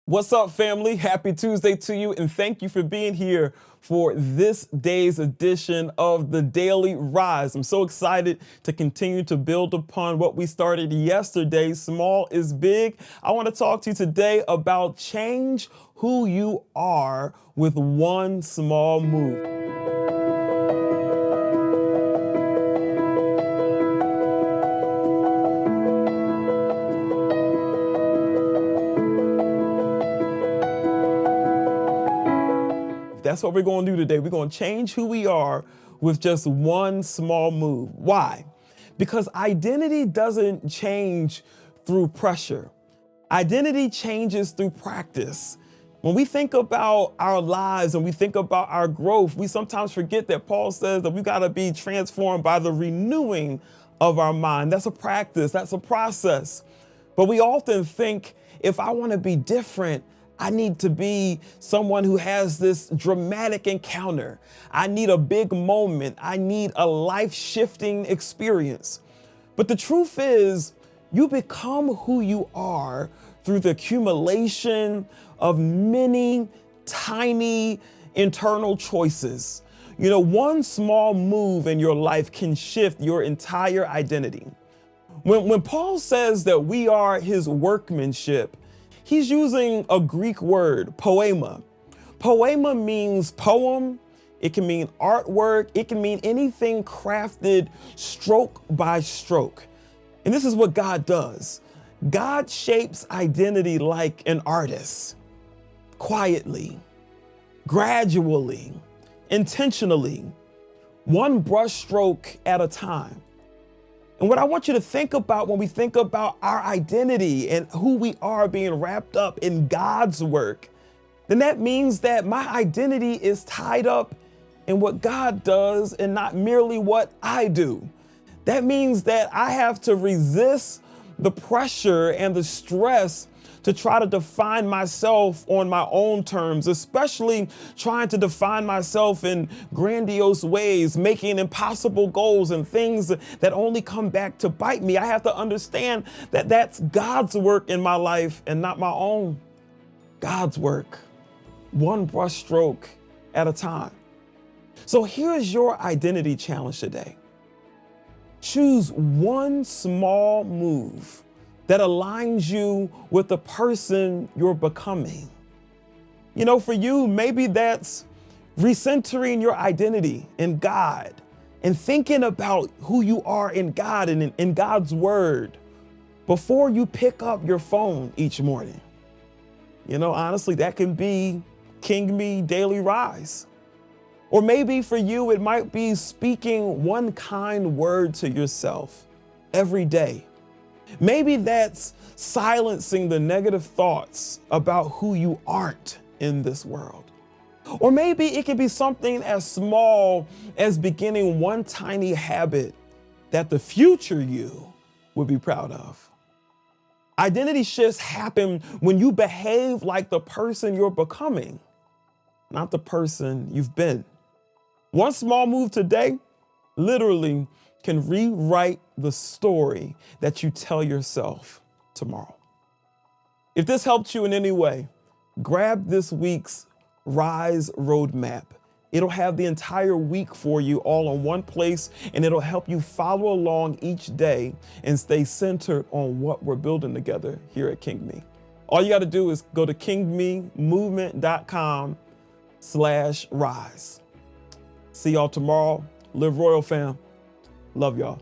What's up, family? Happy Tuesday to you, and thank you for being here for this day's edition of the Daily Rise. I'm so excited to continue to build upon what we started yesterday. Small is big. I want to talk to you today about change who you are with one small move. That's what we're going to do today. We're going to change who we are with just one small move. Why? Because identity doesn't change through pressure. Identity changes through practice. When we think about our lives and we think about our growth, we sometimes forget that Paul says that we got to be transformed by the renewing of our mind. That's a practice, that's a process. But we often think, if I want to be different, I need to be someone who has this dramatic encounter. I need a big moment. I need a life-shifting experience. But the truth is, you become who you are through the accumulation of many tiny internal choices. You know, one small move in your life can shift your entire identity. When Paul says that we are his workmanship, he's using a Greek word, poema. Poema means poem. It can mean artwork. It can mean anything crafted stroke by stroke. And this is what God does. God shapes identity like an artist, quietly, gradually, intentionally, one brushstroke at a time. And what I want you to think about when we think about our identity and who we are being wrapped up in God's work, then that means that my identity is tied up in what God does and not merely what I do. That means that I have to resist the pressure and the stress to try to define myself on my own terms, especially trying to define myself in grandiose ways, making impossible goals and things that only come back to bite me. I have to understand that that's God's work in my life and not my own. God's work, one brushstroke at a time. So here's your identity challenge today. Choose one small move that aligns you with the person you're becoming. You know, for you, maybe that's recentering your identity in God and thinking about who you are in God and in God's word before you pick up your phone each morning. You know, honestly, that can be King Me Daily Rise. Or maybe for you, it might be speaking one kind word to yourself every day. Maybe that's silencing the negative thoughts about who you aren't in this world. Or maybe it could be something as small as beginning one tiny habit that the future you would be proud of. Identity shifts happen when you behave like the person you're becoming, not the person you've been. One small move today literally can rewrite the story that you tell yourself tomorrow. If this helped you in any way, grab this week's Rise Roadmap. It'll have the entire week for you all in one place, and it'll help you follow along each day and stay centered on what we're building together here at King Me. All you got to do is go to kingmemovement.com/rise. See y'all tomorrow. Live Royal, fam. Love y'all.